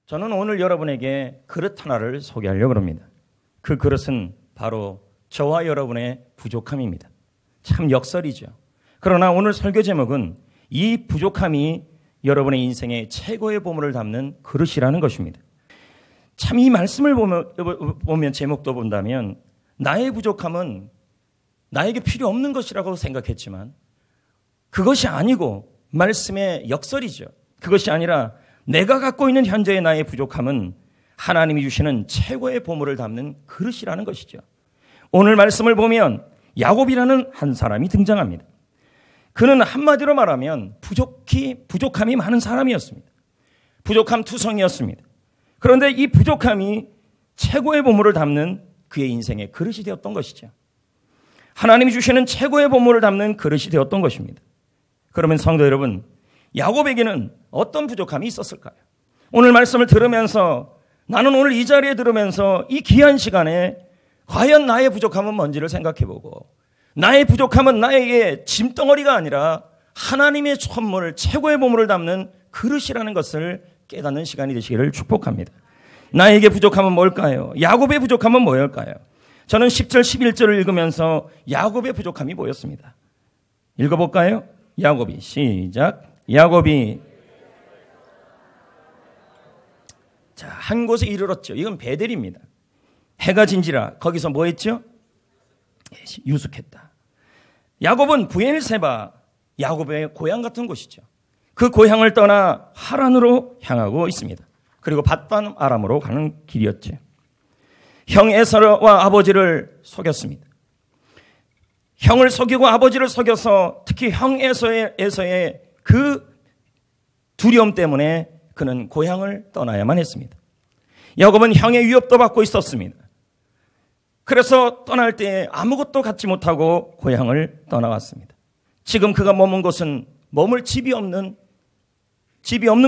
저는 오늘 여러분에게 그릇 하나를 소개하려고 합니다. 그 그릇은 바로 저와 여러분의 부족함입니다. 참 역설이죠. 그러나 오늘 설교 제목은 이 부족함이 여러분의 인생의 최고의 보물을 담는 그릇이라는 것입니다. 참 이 말씀을 보면 제목도 본다면 나의 부족함은 나에게 필요 없는 것이라고 생각했지만 그것이 아니고 말씀의 역설이죠. 그것이 아니라 내가 갖고 있는 현재의 나의 부족함은 하나님이 주시는 최고의 보물을 담는 그릇이라는 것이죠. 오늘 말씀을 보면 야곱이라는 한 사람이 등장합니다. 그는 한마디로 말하면 부족함이 많은 사람이었습니다. 부족함 투성이었습니다. 그런데 이 부족함이 최고의 보물을 담는 그의 인생의 그릇이 되었던 것이죠. 하나님이 주시는 최고의 보물을 담는 그릇이 되었던 것입니다. 그러면 성도 여러분, 야곱에게는 어떤 부족함이 있었을까요? 오늘 말씀을 들으면서 나는 오늘 이 자리에 들으면서 이 귀한 시간에 과연 나의 부족함은 뭔지를 생각해보고 나의 부족함은 나에게 짐덩어리가 아니라 하나님의 선물, 최고의 보물을 담는 그릇이라는 것을 깨닫는 시간이 되시기를 축복합니다. 나에게 부족함은 뭘까요? 야곱의 부족함은 뭐일까요? 저는 10절, 11절을 읽으면서 야곱의 부족함이 보였습니다. 읽어볼까요? 야곱이 시작. 야곱이 자, 한 곳에 이르렀죠. 이건 베델입니다. 해가 진지라 거기서 뭐 했죠? 유숙했다. 야곱은 브엘세바, 야곱의 고향 같은 곳이죠. 그 고향을 떠나 하란으로 향하고 있습니다. 그리고 밧단 아람으로 가는 길이었죠. 형 에서와 아버지를 속였습니다. 형을 속이고 아버지를 속여서 특히 형 에서의 그 두려움 때문에 그는 고향을 떠나야만 했습니다. 야곱은 형의 위협도 받고 있었습니다. 그래서 떠날 때 아무것도 갖지 못하고 고향을 떠나왔습니다. 지금 그가 머문 곳은 머물 집이 없는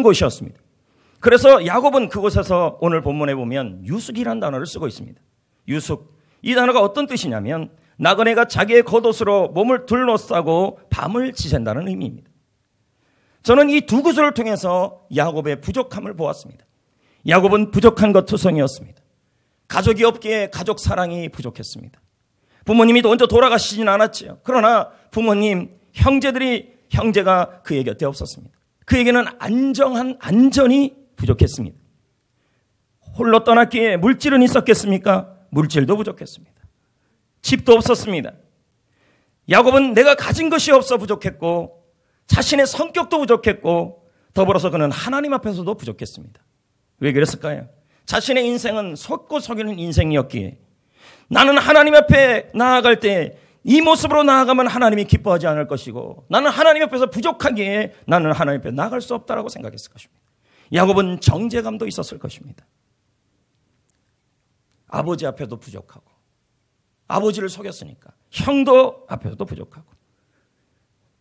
곳이었습니다. 그래서 야곱은 그곳에서 오늘 본문에 보면 유숙이라는 단어를 쓰고 있습니다. 유숙. 이 단어가 어떤 뜻이냐면 나그네가 자기의 겉옷으로 몸을 둘러싸고 밤을 지샌다는 의미입니다. 저는 이 두 구절을 통해서 야곱의 부족함을 보았습니다. 야곱은 부족한 것 투성이었습니다. 가족이 없기에 가족 사랑이 부족했습니다. 부모님이 먼저 돌아가시진 않았지요. 그러나 부모님, 형제가 그의 곁에 없었습니다. 그에게는 안전이 부족했습니다. 홀로 떠났기에 물질은 있었겠습니까? 물질도 부족했습니다. 집도 없었습니다. 야곱은 내가 가진 것이 없어 부족했고 자신의 성격도 부족했고 더불어서 그는 하나님 앞에서도 부족했습니다. 왜 그랬을까요? 자신의 인생은 속고 속이는 인생이었기에 나는 하나님 앞에 나아갈 때 이 모습으로 나아가면 하나님이 기뻐하지 않을 것이고 나는 하나님 앞에서 부족하기에 나는 하나님 앞에 나아갈 수 없다라고 생각했을 것입니다. 야곱은 정죄감도 있었을 것입니다. 아버지 앞에도 부족하고 아버지를 속였으니까 형도 앞에서도 부족하고.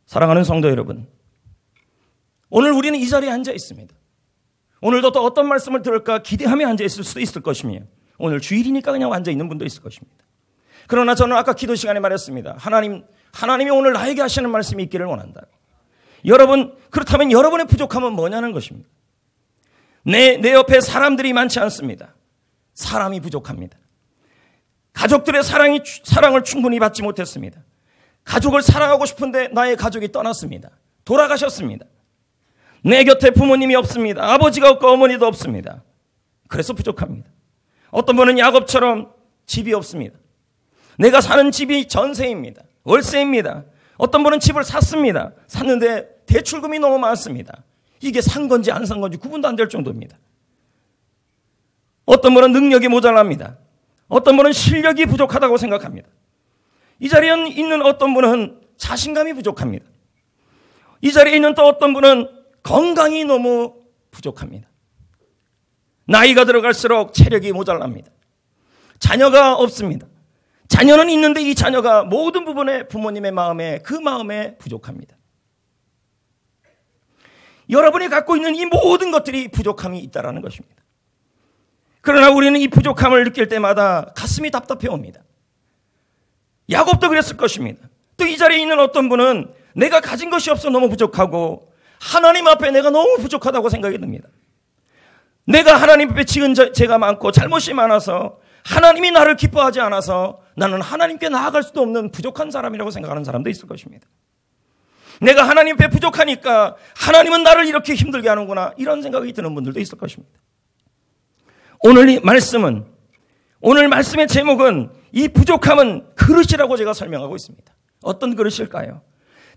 사랑하는 성도 여러분, 오늘 우리는 이 자리에 앉아 있습니다. 오늘도 또 어떤 말씀을 들을까 기대하며 앉아 있을 수도 있을 것이며 오늘 주일이니까 그냥 앉아 있는 분도 있을 것입니다. 그러나 저는 아까 기도 시간에 말했습니다. 하나님이 오늘 나에게 하시는 말씀이 있기를 원한다. 여러분, 그렇다면 여러분의 부족함은 뭐냐는 것입니다. 내 옆에 사람들이 많지 않습니다. 사람이 부족합니다. 가족들의 사랑을 충분히 받지 못했습니다. 가족을 사랑하고 싶은데 나의 가족이 떠났습니다. 돌아가셨습니다. 내 곁에 부모님이 없습니다. 아버지가 없고 어머니도 없습니다. 그래서 부족합니다. 어떤 분은 야곱처럼 집이 없습니다. 내가 사는 집이 전세입니다. 월세입니다. 어떤 분은 집을 샀습니다. 샀는데 대출금이 너무 많습니다. 이게 산 건지 안 산 건지 구분도 안 될 정도입니다. 어떤 분은 능력이 모자랍니다. 어떤 분은 실력이 부족하다고 생각합니다. 이 자리에 있는 어떤 분은 자신감이 부족합니다. 이 자리에 있는 또 어떤 분은 건강이 너무 부족합니다. 나이가 들어갈수록 체력이 모자랍니다. 자녀가 없습니다. 자녀는 있는데 이 자녀가 모든 부분에 부모님의 마음에 그 마음에 부족합니다. 여러분이 갖고 있는 이 모든 것들이 부족함이 있다는 것입니다. 그러나 우리는 이 부족함을 느낄 때마다 가슴이 답답해 옵니다. 야곱도 그랬을 것입니다. 또 이 자리에 있는 어떤 분은 내가 가진 것이 없어 너무 부족하고 하나님 앞에 내가 너무 부족하다고 생각이 듭니다. 내가 하나님 앞에 지은 죄가 많고 잘못이 많아서 하나님이 나를 기뻐하지 않아서 나는 하나님께 나아갈 수도 없는 부족한 사람이라고 생각하는 사람도 있을 것입니다. 내가 하나님 앞에 부족하니까 하나님은 나를 이렇게 힘들게 하는구나, 이런 생각이 드는 분들도 있을 것입니다. 오늘 말씀의 제목은 이 부족함은 그릇이라고 제가 설명하고 있습니다. 어떤 그릇일까요?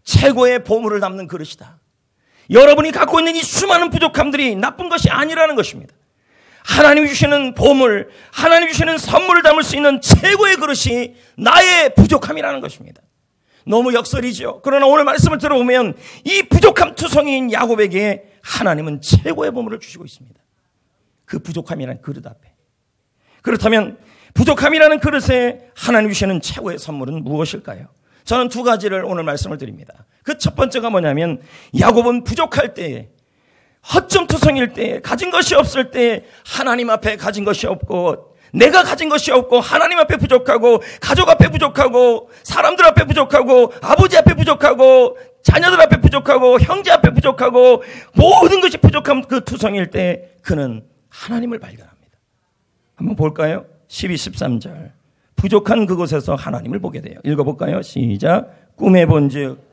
최고의 보물을 담는 그릇이다. 여러분이 갖고 있는 이 수많은 부족함들이 나쁜 것이 아니라는 것입니다. 하나님이 주시는 보물, 하나님이 주시는 선물을 담을 수 있는 최고의 그릇이 나의 부족함이라는 것입니다. 너무 역설이죠. 그러나 오늘 말씀을 들어보면 이 부족함 투성이인 야곱에게 하나님은 최고의 보물을 주시고 있습니다. 그 부족함이라는 그릇 앞에. 그렇다면 부족함이라는 그릇에 하나님 주시는 최고의 선물은 무엇일까요? 저는 두 가지를 오늘 말씀을 드립니다. 그 첫 번째가 뭐냐면 야곱은 부족할 때, 허점투성일 때, 가진 것이 없을 때, 하나님 앞에 가진 것이 없고 내가 가진 것이 없고 하나님 앞에 부족하고 가족 앞에 부족하고 사람들 앞에 부족하고 아버지 앞에 부족하고 자녀들 앞에 부족하고 형제 앞에 부족하고 모든 것이 부족한 그 투성일 때 그는 하나님을 발견합니다. 한번 볼까요? 12, 13절. 부족한 그곳에서 하나님을 보게 돼요. 읽어볼까요? 시작. 꿈에 본즉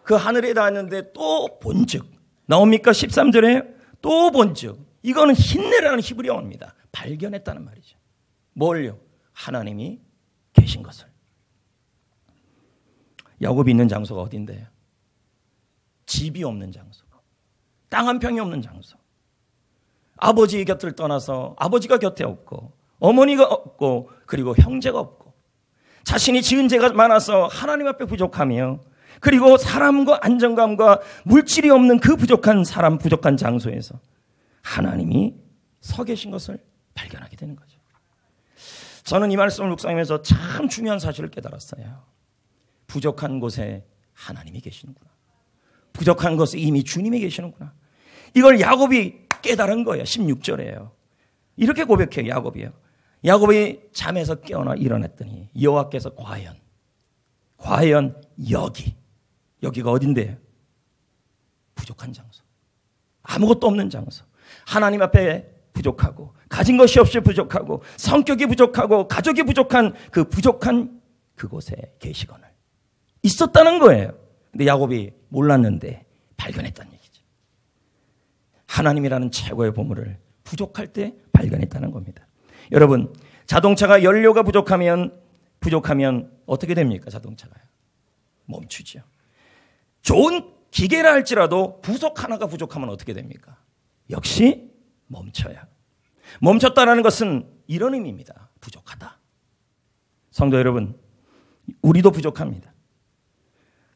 그 하늘에 닿았는데 또 본즉 나옵니까? 13절에 또 본즉. 이거는 힌내라는 히브리 영어입니다. 발견했다는 말이죠. 뭘요? 하나님이 계신 것을. 야곱이 있는 장소가 어딘데요? 집이 없는 장소, 땅 한 평이 없는 장소, 아버지 곁을 떠나서 아버지가 곁에 없고 어머니가 없고 그리고 형제가 없고 자신이 지은 죄가 많아서 하나님 앞에 부족하며 그리고 사람과 안정감과 물질이 없는 그 부족한 사람, 부족한 장소에서 하나님이 서 계신 것을 발견하게 되는 거죠. 저는 이 말씀을 묵상하면서 참 중요한 사실을 깨달았어요. 부족한 곳에 하나님이 계시는구나. 부족한 곳에 이미 주님이 계시는구나. 이걸 야곱이 깨달은 거예요. 16절에요. 이렇게 고백해요. 야곱이요. 야곱이 잠에서 깨어나 일어났더니 여호와께서 과연 여기가 어딘데요? 부족한 장소, 아무것도 없는 장소, 하나님 앞에 부족하고 가진 것이 없이 부족하고 성격이 부족하고 가족이 부족한 그 부족한 그곳에 계시거늘 있었다는 거예요. 근데 야곱이 몰랐는데 발견했다는 얘기죠. 하나님이라는 최고의 보물을 부족할 때 발견했다는 겁니다. 여러분, 자동차가 연료가 부족하면 어떻게 됩니까? 자동차가요. 멈추죠. 좋은 기계라 할지라도 부속 하나가 부족하면 어떻게 됩니까? 역시 멈춰요. 멈췄다는 것은 이런 의미입니다. 부족하다. 성도 여러분, 우리도 부족합니다.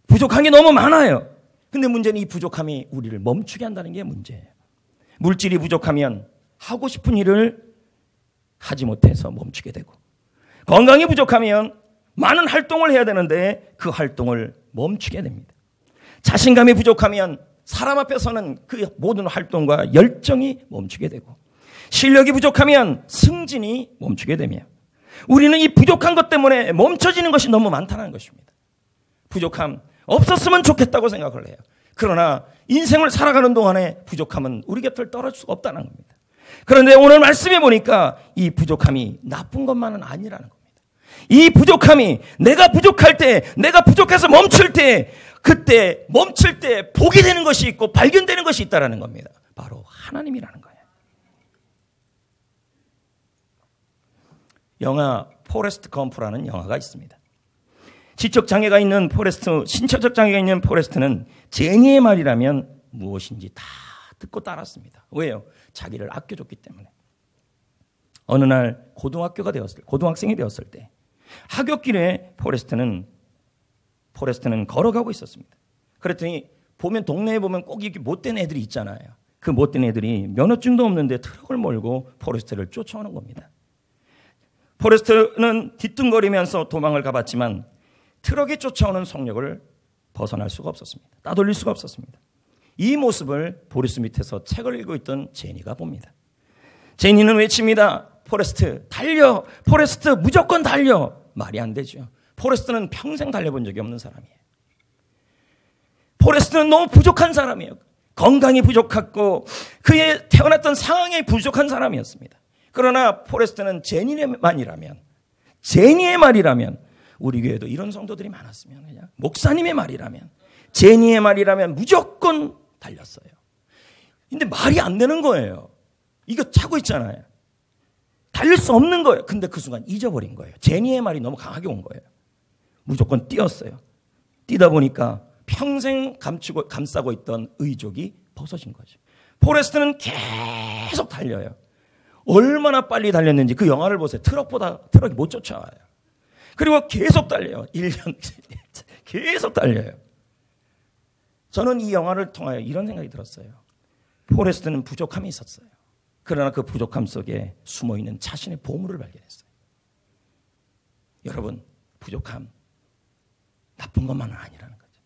부족한 게 너무 많아요. 근데 문제는 이 부족함이 우리를 멈추게 한다는 게 문제예요. 물질이 부족하면 하고 싶은 일을 하지 못해서 멈추게 되고, 건강이 부족하면 많은 활동을 해야 되는데 그 활동을 멈추게 됩니다. 자신감이 부족하면 사람 앞에서는 그 모든 활동과 열정이 멈추게 되고, 실력이 부족하면 승진이 멈추게 되며, 우리는 이 부족한 것 때문에 멈춰지는 것이 너무 많다는 것입니다. 부족함 없었으면 좋겠다고 생각을 해요. 그러나 인생을 살아가는 동안에 부족함은 우리 곁을 떨어질 수가 없다는 겁니다. 그런데 오늘 말씀해 보니까 이 부족함이 나쁜 것만은 아니라는 겁니다. 이 부족함이 내가 부족할 때, 내가 부족해서 멈출 때, 그때 멈출 때 보게 되는 것이 있고 발견되는 것이 있다는 겁니다. 바로 하나님이라는 거예요. 영화 포레스트 검프라는 영화가 있습니다. 지적 장애가 있는 포레스트, 신체적 장애가 있는 포레스트는 제니의 말이라면 무엇인지 다 듣고 따랐습니다. 왜요? 자기를 아껴줬기 때문에. 어느 날 고등학생이 되었을 때 하굣길에 포레스트는 걸어가고 있었습니다. 그랬더니 동네에 보면 꼭 이렇게 못된 애들이 있잖아요. 그 못된 애들이 면허증도 없는데 트럭을 몰고 포레스트를 쫓아오는 겁니다. 포레스트는 뒤뚱거리면서 도망을 가봤지만 트럭이 쫓아오는 속력을 벗어날 수가 없었습니다. 따돌릴 수가 없었습니다. 이 모습을 보리수 밑에서 책을 읽고 있던 제니가 봅니다. 제니는 외칩니다. 포레스트 달려. 포레스트 무조건 달려. 말이 안 되죠. 포레스트는 평생 달려본 적이 없는 사람이에요. 포레스트는 너무 부족한 사람이에요. 건강이 부족했고 그의 태어났던 상황이 부족한 사람이었습니다. 그러나 포레스트는 제니의 말이라면 우리 교회도 이런 성도들이 많았으면 그냥 목사님의 말이라면 제니의 말이라면 무조건 달렸어요. 근데 말이 안 되는 거예요. 이거 차고 있잖아요. 달릴 수 없는 거예요. 근데 그 순간 잊어버린 거예요. 제니의 말이 너무 강하게 온 거예요. 무조건 뛰었어요. 뛰다 보니까 평생 감싸고 있던 의족이 벗어진 거죠. 포레스트는 계속 달려요. 얼마나 빨리 달렸는지 그 영화를 보세요. 트럭이 못 쫓아와요. 그리고 계속 달려요. 1년 계속 달려요. 저는 이 영화를 통하여 이런 생각이 들었어요. 포레스트는 부족함이 있었어요. 그러나 그 부족함 속에 숨어있는 자신의 보물을 발견했어요. 여러분, 부족함 나쁜 것만은 아니라는 거죠.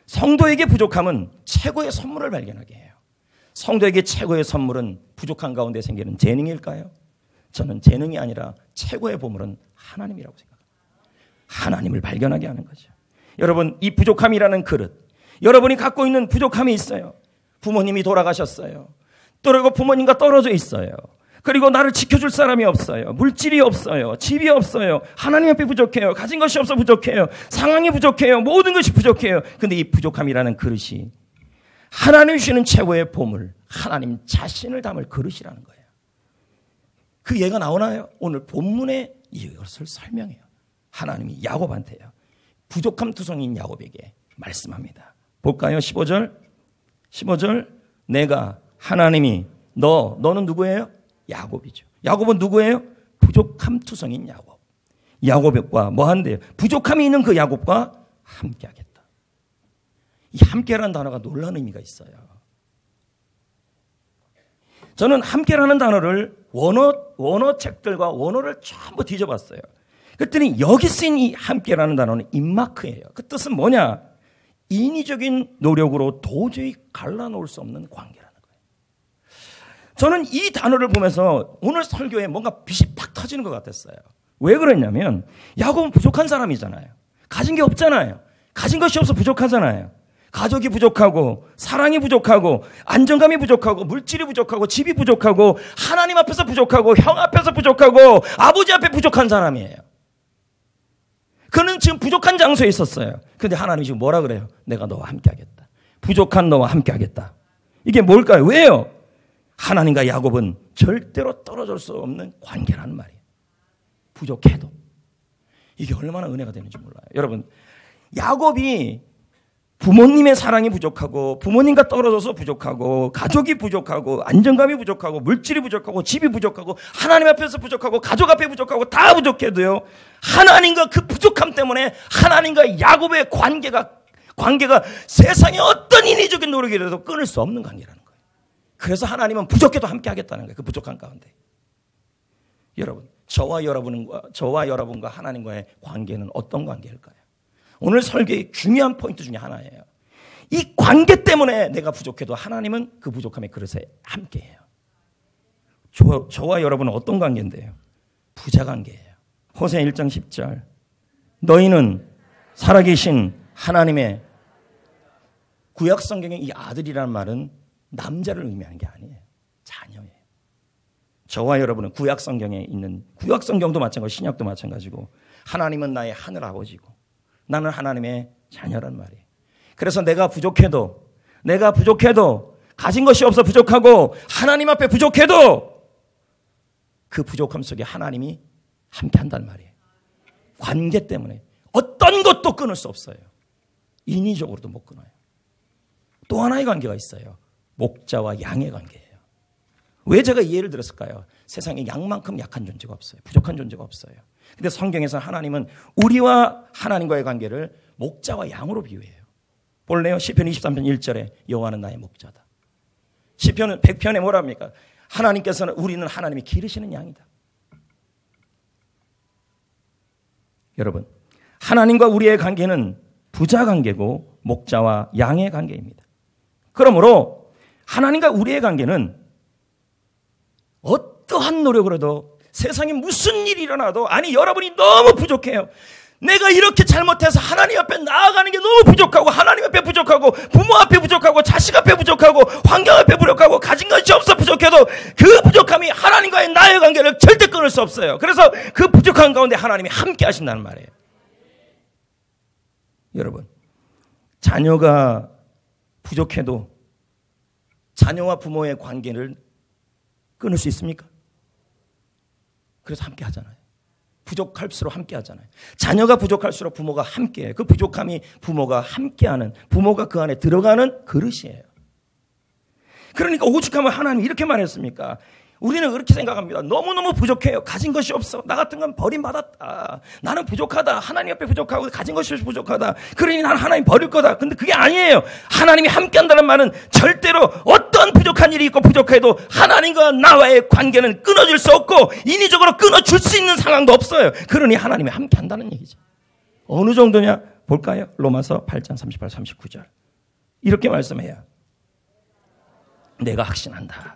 성도에게 부족함은 최고의 선물을 발견하게 해요. 성도에게 최고의 선물은 부족한 가운데 생기는 재능일까요? 저는 재능이 아니라 최고의 보물은 하나님이라고 생각합니다. 하나님을 발견하게 하는 거죠. 여러분, 이 부족함이라는 그릇, 여러분이 갖고 있는 부족함이 있어요. 부모님이 돌아가셨어요. 그리고 부모님과 떨어져 있어요. 그리고 나를 지켜줄 사람이 없어요. 물질이 없어요. 집이 없어요. 하나님 앞에 부족해요. 가진 것이 없어 부족해요. 상황이 부족해요. 모든 것이 부족해요. 근데 이 부족함이라는 그릇이 하나님 주시는 최고의 보물, 하나님 자신을 담을 그릇이라는 거예요. 그 예가 나오나요? 오늘 본문에 이것을 설명해요. 하나님이 야곱한테요. 부족함 투성인 야곱에게 말씀합니다. 볼까요? 15절. 내가 하나님이 너는 누구예요? 야곱이죠. 야곱은 누구예요? 부족함 투성인 야곱. 야곱과 뭐 한대요? 부족함이 있는 그 야곱과 함께 하겠다. 이 함께라는 단어가 놀라운 의미가 있어요. 저는 함께라는 단어를 원어 책들과 원어를 전부 뒤져봤어요. 그랬더니 여기 쓰인 이 함께라는 단어는 임마크예요. 그 뜻은 뭐냐? 인위적인 노력으로 도저히 갈라놓을 수 없는 관계라는 거예요. 저는 이 단어를 보면서 오늘 설교에 뭔가 빛이 팍 터지는 것 같았어요. 왜 그랬냐면 야곱은 부족한 사람이잖아요. 가진 게 없잖아요. 가진 것이 없어 부족하잖아요. 가족이 부족하고 사랑이 부족하고 안정감이 부족하고 물질이 부족하고 집이 부족하고 하나님 앞에서 부족하고 형 앞에서 부족하고 아버지 앞에 부족한 사람이에요. 그는 지금 부족한 장소에 있었어요. 그런데 하나님이 지금 뭐라 그래요? 내가 너와 함께 하겠다. 부족한 너와 함께 하겠다. 이게 뭘까요? 왜요? 하나님과 야곱은 절대로 떨어질 수 없는 관계라는 말이에요. 부족해도. 이게 얼마나 은혜가 되는지 몰라요. 여러분, 야곱이 부모님의 사랑이 부족하고 부모님과 떨어져서 부족하고 가족이 부족하고 안정감이 부족하고 물질이 부족하고 집이 부족하고 하나님 앞에서 부족하고 가족 앞에 부족하고 다 부족해도요. 하나님과 그 부족함 때문에 하나님과 야곱의 관계가 세상의 어떤 인위적인 노력이라도 끊을 수 없는 관계라는 거예요. 그래서 하나님은 부족해도 함께 하겠다는 거예요. 그 부족한 가운데. 여러분, 저와 여러분과 하나님과의 관계는 어떤 관계일까요? 오늘 설교의 중요한 포인트 중에 하나예요. 이 관계 때문에 내가 부족해도 하나님은 그 부족함의 그릇에 함께해요. 저와 여러분은 어떤 관계인데요? 부자 관계예요. 호세 1장 10절. 너희는 살아계신 하나님의 구약 성경의 이 아들이라는 말은 남자를 의미하는 게 아니에요. 자녀예요. 저와 여러분은 구약 성경에 있는 구약 성경도 마찬가지고 신약도 마찬가지고 하나님은 나의 하늘 아버지고 나는 하나님의 자녀란 말이에요. 그래서 내가 부족해도 가진 것이 없어 부족하고 하나님 앞에 부족해도 그 부족함 속에 하나님이 함께 한단 말이에요. 관계 때문에 어떤 것도 끊을 수 없어요. 인위적으로도 못 끊어요. 또 하나의 관계가 있어요. 목자와 양의 관계예요. 왜 제가 이 예를 들었을까요? 세상에 양만큼 약한 존재가 없어요. 부족한 존재가 없어요. 근데 성경에서 하나님은 우리와 하나님과의 관계를 목자와 양으로 비유해요. 볼래요? 시편 23편 1절에 여호와는 나의 목자다. 시편 100편에 뭐라 합니까? 하나님께서는 우리는 하나님이 기르시는 양이다. 여러분, 하나님과 우리의 관계는 부자 관계고 목자와 양의 관계입니다. 그러므로 하나님과 우리의 관계는 어떠한 노력을 해도 세상에 무슨 일이 일어나도 아니 여러분이 너무 부족해요. 내가 이렇게 잘못해서 하나님 앞에 나아가는 게 너무 부족하고 하나님 앞에 부족하고 부모 앞에 부족하고 자식 앞에 부족하고 환경 앞에 부족하고 가진 것이 없어 부족해도 그 부족함이 하나님과의 나의 관계를 절대 끊을 수 없어요. 그래서 그 부족한 가운데 하나님이 함께 하신다는 말이에요. 여러분, 자녀가 부족해도 자녀와 부모의 관계를 끊을 수 있습니까? 그래서 함께 하잖아요. 부족할수록 함께 하잖아요. 자녀가 부족할수록 부모가 함께해요. 그 부족함이 부모가 함께하는, 부모가 그 안에 들어가는 그릇이에요. 그러니까 오죽하면 하나님이 이렇게 말했습니까? 우리는 그렇게 생각합니다. 너무너무 부족해요. 가진 것이 없어. 나 같은 건 버림받았다. 나는 부족하다. 하나님 앞에 부족하고 가진 것이 부족하다. 그러니 나는 하나님 버릴 거다. 근데 그게 아니에요. 하나님이 함께한다는 말은 절대로 어떤 부족한 일이 있고 부족해도 하나님과 나와의 관계는 끊어질 수 없고 인위적으로 끊어줄 수 있는 상황도 없어요. 그러니 하나님이 함께한다는 얘기죠. 어느 정도냐 볼까요? 로마서 8장 38, 39절. 이렇게 말씀해요. 내가 확신한다.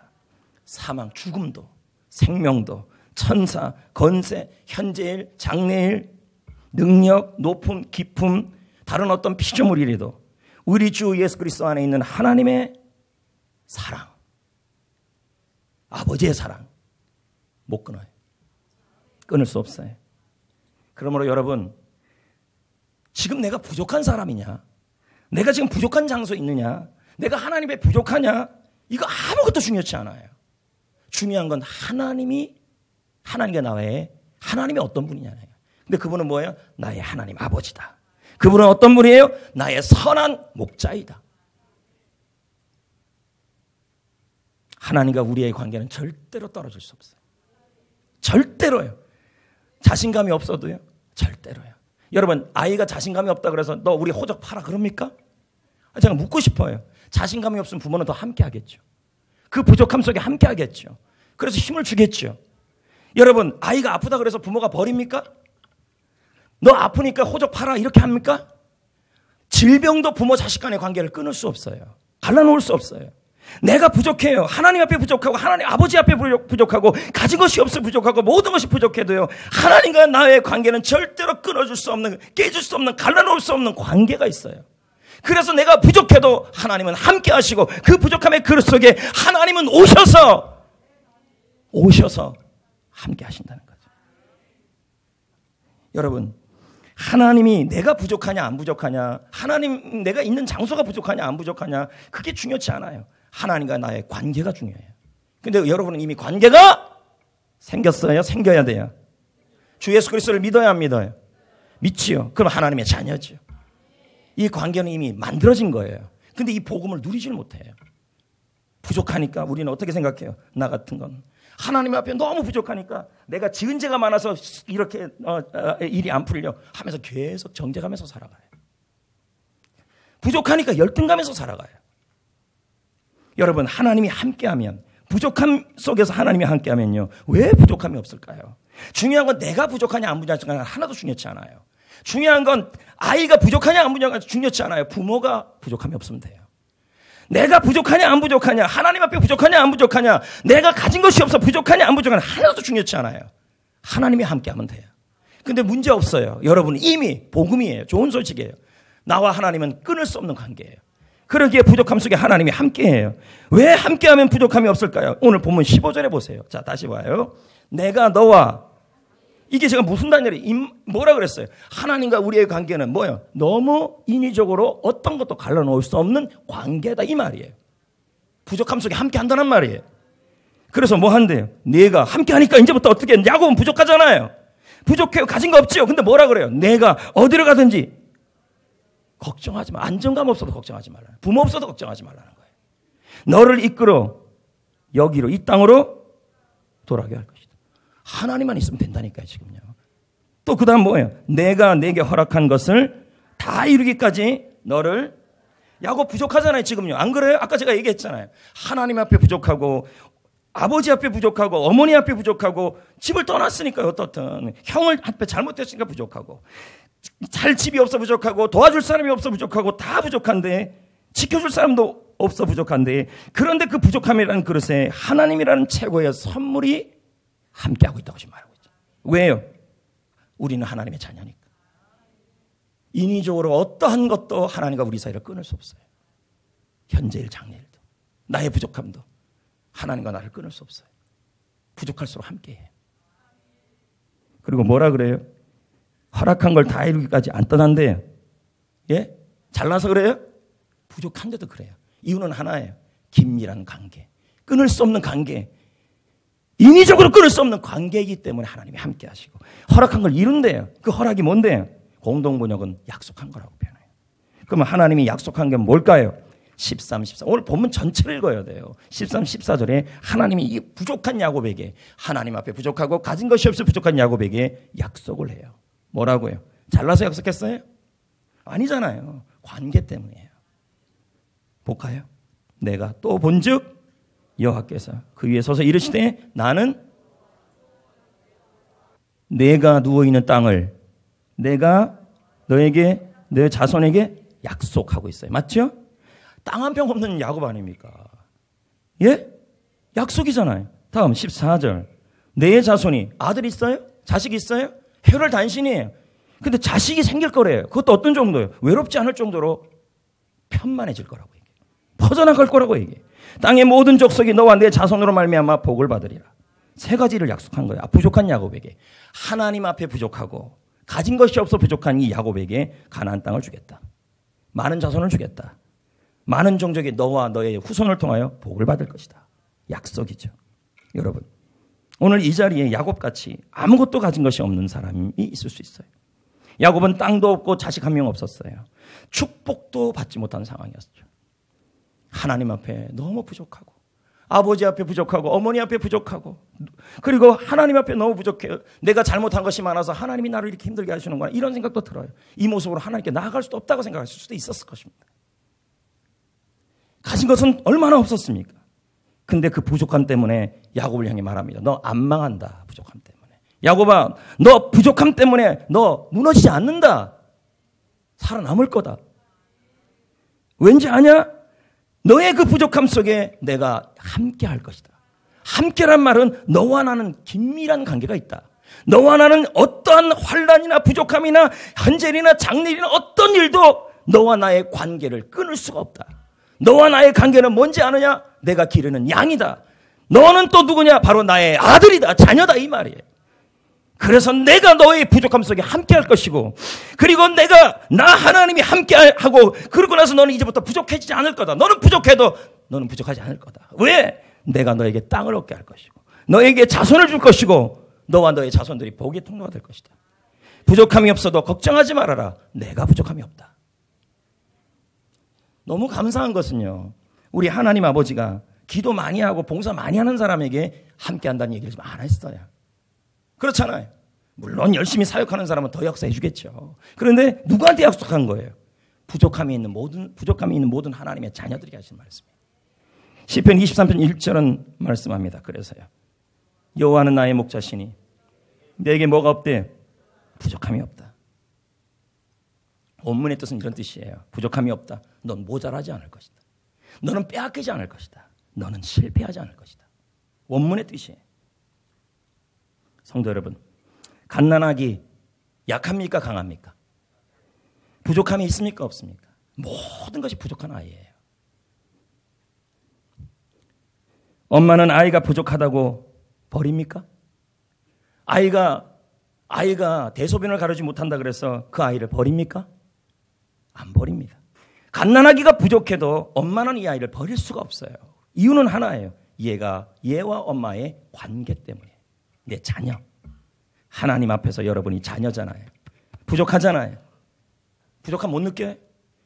사망, 죽음도, 생명도, 천사, 권세, 현재일, 장래일, 능력, 높음, 깊음, 다른 어떤 피조물이라도 우리 주 예수 그리스도 안에 있는 하나님의 사랑, 아버지의 사랑 못 끊어요. 끊을 수 없어요. 그러므로 여러분, 지금 내가 부족한 사람이냐, 내가 지금 부족한 장소에 있느냐, 내가 하나님의 부족하냐, 이거 아무것도 중요치 않아요. 중요한 건 하나님과 나와의 하나님이 어떤 분이냐예요. 근데 그분은 뭐예요? 나의 하나님 아버지다. 그분은 어떤 분이에요? 나의 선한 목자이다. 하나님과 우리의 관계는 절대로 떨어질 수 없어요. 절대로요. 자신감이 없어도요. 절대로요. 여러분, 아이가 자신감이 없다 그래서 너 우리 호적 팔아 그럽니까? 제가 묻고 싶어요. 자신감이 없으면 부모는 더 함께 하겠죠. 그 부족함 속에 함께 하겠죠. 그래서 힘을 주겠죠. 여러분, 아이가 아프다 그래서 부모가 버립니까? 너 아프니까 호적 팔아 이렇게 합니까? 질병도 부모 자식 간의 관계를 끊을 수 없어요. 갈라놓을 수 없어요. 내가 부족해요. 하나님 앞에 부족하고 하나님 아버지 앞에 부족하고 가진 것이 없어 부족하고 모든 것이 부족해도요. 하나님과 나의 관계는 절대로 끊어줄 수 없는, 깨질 수 없는, 갈라놓을 수 없는 관계가 있어요. 그래서 내가 부족해도 하나님은 함께 하시고 그 부족함의 그릇 속에 하나님은 오셔서 함께 하신다는 거죠. 여러분, 하나님이 내가 부족하냐 안 부족하냐, 하나님 내가 있는 장소가 부족하냐 안 부족하냐, 그게 중요치 않아요. 하나님과 나의 관계가 중요해요. 근데 여러분은 이미 관계가 생겼어요? 생겨야 돼요? 주 예수 그리스도를 믿어야 안 믿어요? 믿지요. 그럼 하나님의 자녀죠. 이 관계는 이미 만들어진 거예요. 근데 이 복음을 누리질 못해요. 부족하니까 우리는 어떻게 생각해요? 나 같은 건 하나님 앞에 너무 부족하니까 내가 지은 죄가 많아서 이렇게 일이 안 풀려 하면서 계속 정죄감에서 살아가요. 부족하니까 열등감에서 살아가요. 여러분, 하나님이 함께하면, 부족함 속에서 하나님이 함께하면요, 왜 부족함이 없을까요? 중요한 건 내가 부족하냐 안 부족하냐 하나도 중요치 않아요. 중요한 건 아이가 부족하냐 안 부족하냐 중요치 않아요. 부모가 부족함이 없으면 돼요. 내가 부족하냐 안 부족하냐, 하나님 앞에 부족하냐 안 부족하냐, 내가 가진 것이 없어 부족하냐 안 부족하냐 하나도 중요치 않아요. 하나님이 함께하면 돼요. 근데 문제 없어요. 여러분, 이미 복음이에요. 좋은 소식이에요. 나와 하나님은 끊을 수 없는 관계예요. 그러기에 부족함 속에 하나님이 함께해요. 왜 함께하면 부족함이 없을까요? 오늘 본문 15절에 보세요. 자, 다시 봐요. 내가 너와, 이게 제가 무슨 단절이 뭐라 그랬어요? 하나님과 우리의 관계는 뭐예요? 너무 인위적으로 어떤 것도 갈라놓을 수 없는 관계다, 이 말이에요. 부족함 속에 함께 한다는 말이에요. 그래서 뭐 한대요? 내가 함께 하니까 이제부터 어떻게, 야곱은 부족하잖아요. 부족해요. 가진 거 없지요. 근데 뭐라 그래요? 내가 어디로 가든지 걱정하지 마. 안정감 없어도 걱정하지 말라. 부모 없어도 걱정하지 말라는 거예요. 너를 이끌어 여기로, 이 땅으로 돌아가게 할 것이다. 하나님만 있으면 된다니까요, 지금요. 또 그 다음 뭐예요? 내가 내게 허락한 것을 다 이루기까지 너를, 야곱 부족하잖아요, 지금요. 안 그래요? 아까 제가 얘기했잖아요. 하나님 앞에 부족하고, 아버지 앞에 부족하고, 어머니 앞에 부족하고, 집을 떠났으니까 어떻든, 형을 앞에 잘못했으니까 부족하고, 잘 집이 없어 부족하고, 도와줄 사람이 없어 부족하고, 다 부족한데, 지켜줄 사람도 없어 부족한데, 그런데 그 부족함이라는 그릇에 하나님이라는 최고의 선물이 함께하고 있다고 지금 말하고 있죠. 왜요? 우리는 하나님의 자녀니까. 인위적으로 어떠한 것도 하나님과 우리 사이를 끊을 수 없어요. 현재일 장래일도, 나의 부족함도 하나님과 나를 끊을 수 없어요. 부족할수록 함께해요. 그리고 뭐라 그래요? 허락한 걸 다 이루기까지 안 떠난대요. 예? 잘나서 그래요? 부족한데도 그래요. 이유는 하나예요. 긴밀한 관계. 끊을 수 없는 관계. 인위적으로 끊을 수 없는 관계이기 때문에 하나님이 함께 하시고, 허락한 걸 이룬대요. 그 허락이 뭔데요? 공동번역은 약속한 거라고 표현해요. 그러면 하나님이 약속한 게 뭘까요? 13, 14. 오늘 본문 전체를 읽어야 돼요. 13, 14절에 하나님이 이 부족한 야곱에게, 하나님 앞에 부족하고 가진 것이 없어 부족한 야곱에게 약속을 해요. 뭐라고요? 잘나서 약속했어요? 아니잖아요. 관계 때문이에요. 볼까요? 내가 또 본즉 여호와께서 그 위에 서서 이르시되 나는 내가 누워있는 땅을 내가 너에게 내 자손에게 약속하고 있어요. 맞죠? 땅 한 평 없는 야곱 아닙니까? 예? 약속이잖아요. 다음 14절. 내 자손이 아들 있어요? 자식 있어요? 혈을 단신이에요. 근데 자식이 생길 거래요. 그것도 어떤 정도예요? 외롭지 않을 정도로 편만해질 거라고 얘기해요. 퍼져나갈 거라고 얘기해요. 땅의 모든 족속이 너와 내 자손으로 말미암아 복을 받으리라. 세 가지를 약속한 거예요. 부족한 야곱에게. 하나님 앞에 부족하고 가진 것이 없어 부족한 이 야곱에게 가나안 땅을 주겠다. 많은 자손을 주겠다. 많은 종족이 너와 너의 후손을 통하여 복을 받을 것이다. 약속이죠. 여러분, 오늘 이 자리에 야곱같이 아무것도 가진 것이 없는 사람이 있을 수 있어요. 야곱은 땅도 없고 자식 한 명 없었어요. 축복도 받지 못한 상황이었죠. 하나님 앞에 너무 부족하고, 아버지 앞에 부족하고, 어머니 앞에 부족하고, 그리고 하나님 앞에 너무 부족해요. 내가 잘못한 것이 많아서 하나님이 나를 이렇게 힘들게 하시는구나, 이런 생각도 들어요. 이 모습으로 하나님께 나아갈 수도 없다고 생각했을 수도 있었을 것입니다. 가진 것은 얼마나 없었습니까? 근데 그 부족함 때문에 야곱을 향해 말합니다. 너 안 망한다. 부족함 때문에. 야곱아, 너 부족함 때문에 너 무너지지 않는다. 살아남을 거다. 왠지 아냐? 너의 그 부족함 속에 내가 함께 할 것이다. 함께란 말은 너와 나는 긴밀한 관계가 있다. 너와 나는 어떠한 환난이나 부족함이나 현재일이나 장래일이나 어떤 일도 너와 나의 관계를 끊을 수가 없다. 너와 나의 관계는 뭔지 아느냐? 내가 기르는 양이다. 너는 또 누구냐? 바로 나의 아들이다. 자녀다. 이 말이에요. 그래서 내가 너의 부족함 속에 함께 할 것이고, 그리고 내가 나 하나님이 함께 하고, 그러고 나서 너는 이제부터 부족해지지 않을 거다. 너는 부족해도 너는 부족하지 않을 거다. 왜? 내가 너에게 땅을 얻게 할 것이고, 너에게 자손을 줄 것이고, 너와 너의 자손들이 복의 통로가 될 것이다. 부족함이 없어도 걱정하지 말아라. 내가 부족함이 없다. 너무 감사한 것은요, 우리 하나님 아버지가 기도 많이 하고 봉사 많이 하는 사람에게 함께 한다는 얘기를 좀 안 했어요. 그렇잖아요. 물론 열심히 사역하는 사람은 더 역사해 주겠죠. 그런데 누구한테 약속한 거예요? 부족함이 있는 모든 하나님의 자녀들에게 하신 말씀이에요. 시편 23편 1절은 말씀합니다. 그래서요, 여호와는 나의 목자시니 내게 뭐가 없대? 부족함이 없다. 원문의 뜻은 이런 뜻이에요. 부족함이 없다. 넌 모자라지 않을 것이다. 너는 빼앗기지 않을 것이다. 너는 실패하지 않을 것이다. 원문의 뜻이에요. 성도 여러분, 갓난아기 약합니까? 강합니까? 부족함이 있습니까? 없습니까? 모든 것이 부족한 아이예요. 엄마는 아이가 부족하다고 버립니까? 아이가 대소변을 가르지 못한다 그래서 그 아이를 버립니까? 안 버립니다. 갓난아기가 부족해도 엄마는 이 아이를 버릴 수가 없어요. 이유는 하나예요. 얘와 엄마의 관계 때문에. 내 자녀. 하나님 앞에서 여러분이 자녀잖아요. 부족하잖아요. 부족함 못 느껴요?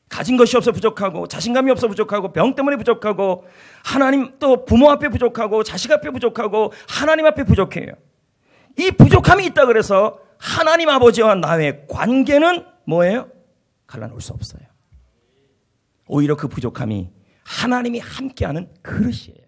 가진 것이 없어 부족하고, 자신감이 없어 부족하고, 병 때문에 부족하고, 하나님 또 부모 앞에 부족하고, 자식 앞에 부족하고, 하나님 앞에 부족해요. 이 부족함이 있다 그래서 하나님 아버지와 나의 관계는 뭐예요? 갈라놓을 수 없어요. 오히려 그 부족함이 하나님이 함께하는 그릇이에요.